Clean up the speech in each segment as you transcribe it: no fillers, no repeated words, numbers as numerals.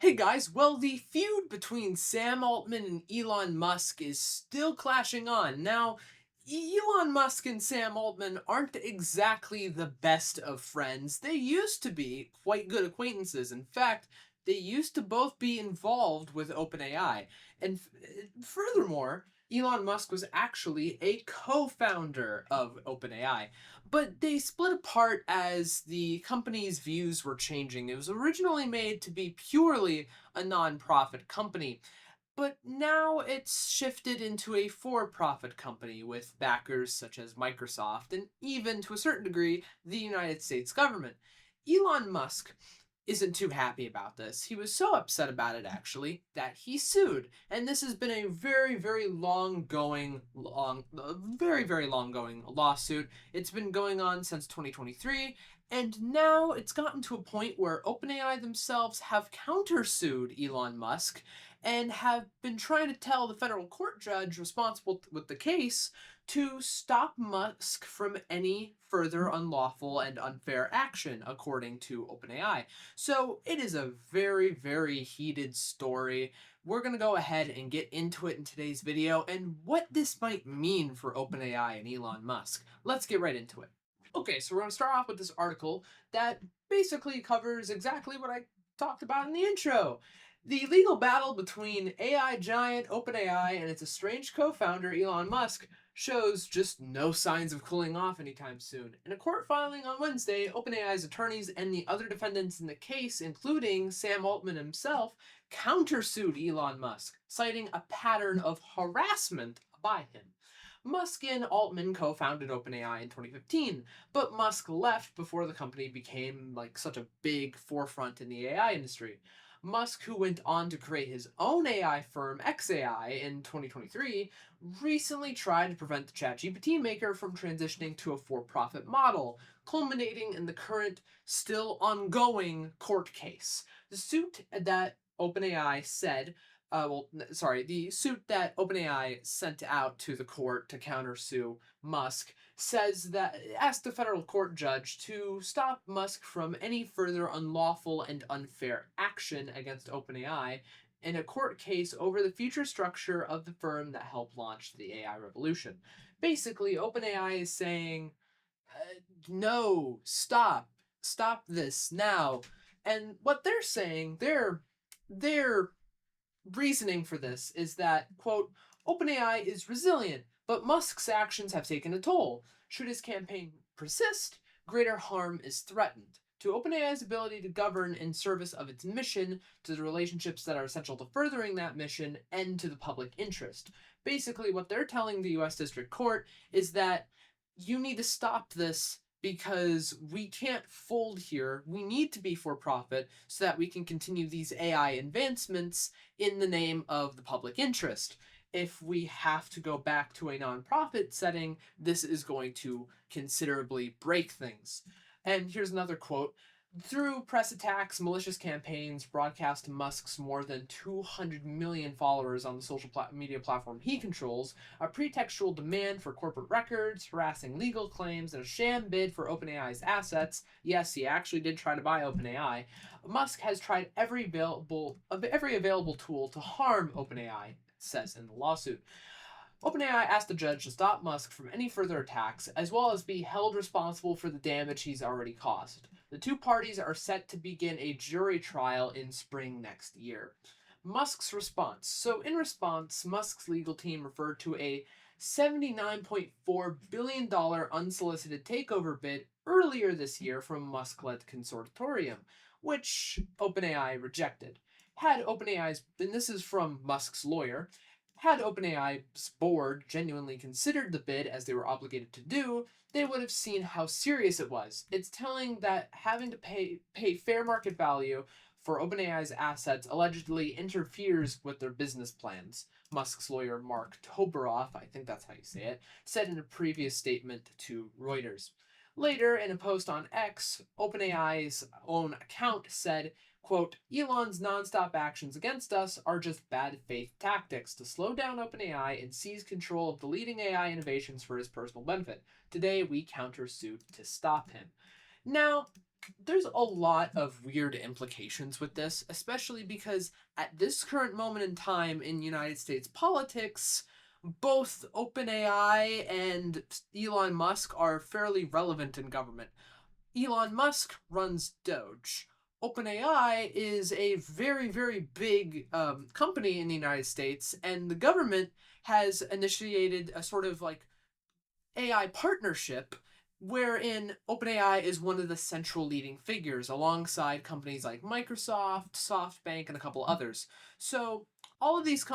Hey guys, well, the feud between Sam Altman and Elon Musk is still clashing on. Now, Elon Musk and Sam Altman aren't exactly the best of friends. They used to be quite good acquaintances. In fact, they used to both be involved with OpenAI. And furthermore, Elon Musk was actually a co-founder of OpenAI. But they split apart as the company's views were changing. It was originally made to be purely a non-profit company, but now it's shifted into a for-profit company with backers such as Microsoft and even to a certain degree the United States government. Elon Musk isn't too happy about this. He was so upset about it actually that he sued. And this has been a very very long going lawsuit. It's been going on since 2023, and now it's gotten to a point where OpenAI themselves have countersued Elon Musk and have been trying to tell the federal court judge responsible with the case to stop Musk from any further unlawful and unfair action, according to OpenAI. So it is a very heated story. We're going to go ahead and get into it in today's video and what this might mean for OpenAI and Elon Musk. Let's get right into it. Okay, so we're going to start off with this article that basically covers exactly what I talked about in the intro. The legal battle between AI giant OpenAI and its estranged co-founder Elon Musk shows just no signs of cooling off anytime soon. In a court filing on Wednesday, OpenAI's attorneys and the other defendants in the case, including Sam Altman himself, countersued Elon Musk, citing a pattern of harassment by him. Musk and Altman co-founded OpenAI in 2015, but Musk left before the company became like such a big forefront in the AI industry. Musk, who went on to create his own AI firm xAI in 2023, recently tried to prevent the ChatGPT maker from transitioning to a for-profit model, culminating in the current, still ongoing court case. The suit that OpenAI said the suit that OpenAI sent out to the court to countersue Musk says that it asked the federal court judge to stop Musk from any further unlawful and unfair action against OpenAI in a court case over the future structure of the firm that helped launch the AI revolution. Basically, OpenAI is saying, no, stop this now. And what they're saying, their reasoning for this is that, quote, OpenAI is resilient, but Musk's actions have taken a toll. Should his campaign persist, greater harm is threatened to OpenAI's ability to govern in service of its mission, to the relationships that are essential to furthering that mission, and to the public interest. Basically, what they're telling the US District Court is that you need to stop this because we can't fold here. We need to be for profit so that we can continue these AI advancements in the name of the public interest. If we have to go back to a nonprofit setting, this is going to considerably break things. And here's another quote. Through press attacks, malicious campaigns, broadcast to Musk's more than 200 million followers on the social media platform he controls, a pretextual demand for corporate records, harassing legal claims, and a sham bid for OpenAI's assets. Yes, he actually did try to buy OpenAI. Musk has tried every available tool to harm OpenAI, it says in the lawsuit. OpenAI asked the judge to stop Musk from any further attacks, as well as be held responsible for the damage he's already caused. The two parties are set to begin a jury trial in spring next year. Musk's response. So, in response, Musk's legal team referred to a $79.4 billion unsolicited takeover bid earlier this year from Musk-led consortium, which OpenAI rejected. And this is from Musk's lawyer, had OpenAI's board genuinely considered the bid as they were obligated to do, they would have seen how serious it was. It's telling that having to pay fair market value for OpenAI's assets allegedly interferes with their business plans. Musk's lawyer Mark Toberoff, I think that's how you say it, said in a previous statement to Reuters. Later, in a post on X, OpenAI's own account said, quote, Elon's nonstop actions against us are just bad faith tactics to slow down OpenAI and seize control of the leading AI innovations for his personal benefit. Today, we countersued to stop him. Now, There's a lot of weird implications with this, especially because at this current moment in time in United States politics, both OpenAI and Elon Musk are fairly relevant in government. Elon Musk runs Doge. OpenAI is a very, very big company in the United States, and the government has initiated a sort of like AI partnership wherein OpenAI is one of the central leading figures alongside companies like Microsoft, SoftBank, and a couple others. So all of these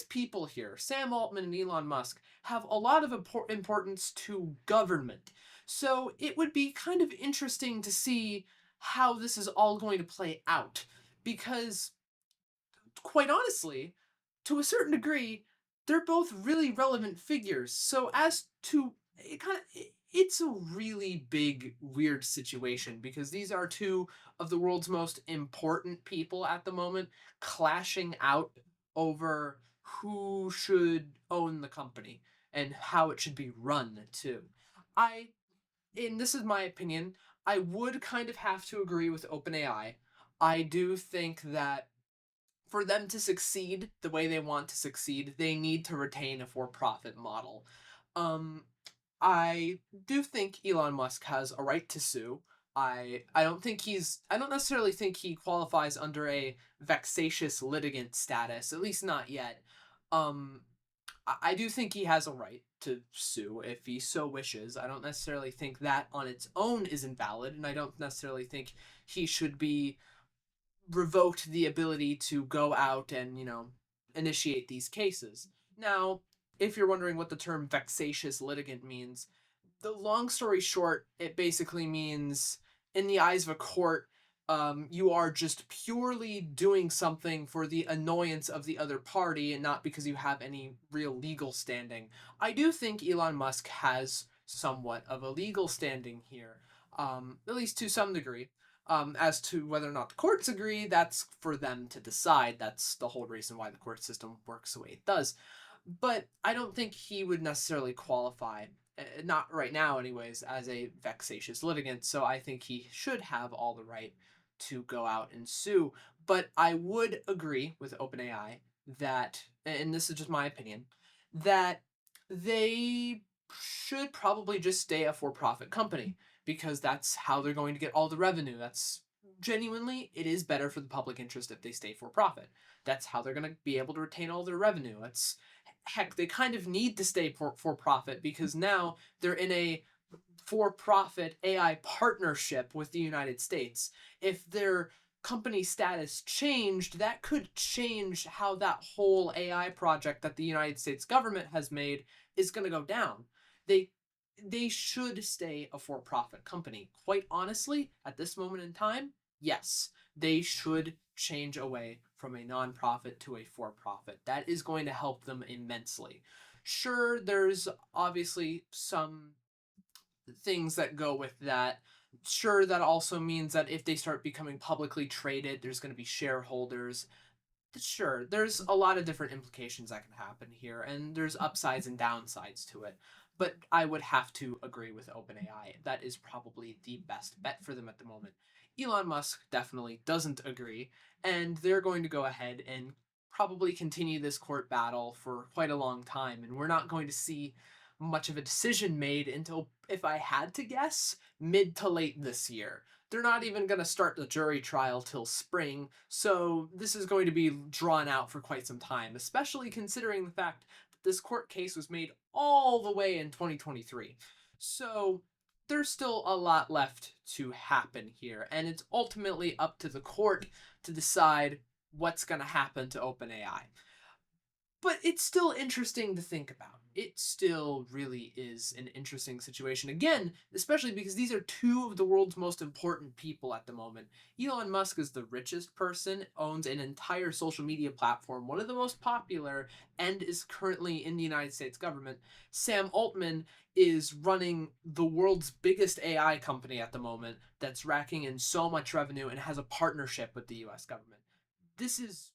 people here, Sam Altman and Elon Musk, have a lot of importance to government. So it would be kind of interesting to see how this is all going to play out because quite honestly, to a certain degree, they're both really relevant figures. So as to it's a really big weird situation because these are two of the world's most important people at the moment clashing out over who should own the company and how it should be run too. I and this is my opinion, I would kind of have to agree with OpenAI. I do think that for them to succeed the way they want to succeed, they need to retain a for-profit model. Um, I do think Elon Musk has a right to sue. I don't necessarily think he qualifies under a vexatious litigant status, at least not yet. Um, I do think he has a right to sue if he so wishes. I don't necessarily think that on its own is invalid, and I don't necessarily think he should be revoked the ability to go out and, initiate these cases. Now, if you're wondering what the term vexatious litigant means, the long story short, it basically means, in the eyes of a court, you are just purely doing something for the annoyance of the other party and not because you have any real legal standing. I do think Elon Musk has somewhat of a legal standing here, at least to some degree. As to whether or not the courts agree, that's for them to decide. That's the whole reason why the court system works the way it does. But I don't think he would necessarily qualify, not right now, anyways, as a vexatious litigant. So I think he should have all the right to go out and sue. But I would agree with OpenAI that, and this is just my opinion, that they should probably just stay a for profit company because that's how they're going to get all the revenue. That's genuinely, it is better for the public interest if they stay for profit. That's how they're going to be able to retain all their revenue. That's heck, they kind of need to stay for profit because now they're in a for profit AI partnership with the United States. If their company status changed, that could change how that whole AI project that the United States government has made is going to go down. They they should stay a for-profit company. Quite honestly, at this moment in time, yes, they should change away from a nonprofit to a for-profit. That is going to help them immensely. Sure, there's obviously some things that go with that. Sure, that also means that if they start becoming publicly traded, there's going to be shareholders. Sure, there's a lot of different implications that can happen here, and there's upsides and downsides to it. But I would have to agree with OpenAI. That is probably the best bet for them at the moment. Elon Musk definitely doesn't agree, and they're going to go ahead and probably continue this court battle for quite a long time, and we're not going to see much of a decision made until, if I had to guess, mid to late this year. They're not even going to start the jury trial till spring, so this is going to be drawn out for quite some time, especially considering the fact that this court case was made all the way in 2023. So there's still a lot left to happen here, and it's ultimately up to the court to decide what's going to happen to OpenAI. But it's still interesting to think about. It still really is an interesting situation. Again, especially because these are two of the world's most important people at the moment. Elon Musk is the richest person, owns an entire social media platform, one of the most popular, and is currently in the United States government. Sam Altman is running the world's biggest AI company at the moment that's racking in so much revenue and has a partnership with the US government. This is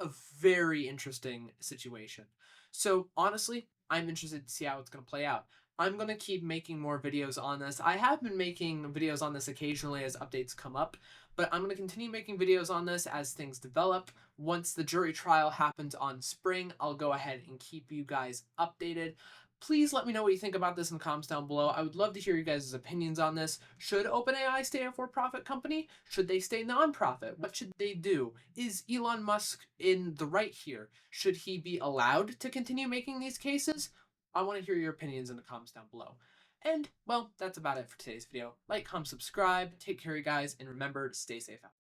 a very interesting situation. So honestly, I'm interested to see how it's going to play out. I'm going to keep making more videos on this. I have been making videos on this occasionally as updates come up, but I'm going to continue making videos on this as things develop. Once the jury trial happens on spring, I'll go ahead and keep you guys updated. Please let me know what you think about this in the comments down below. I would love to hear you guys' opinions on this. Should OpenAI stay a for-profit company? Should they stay non-profit? What should they do? Is Elon Musk in the right here? Should he be allowed to continue making these cases? I want to hear your opinions in the comments down below. And, well, that's about it for today's video. Like, comment, subscribe, take care, you guys, and remember to stay safe out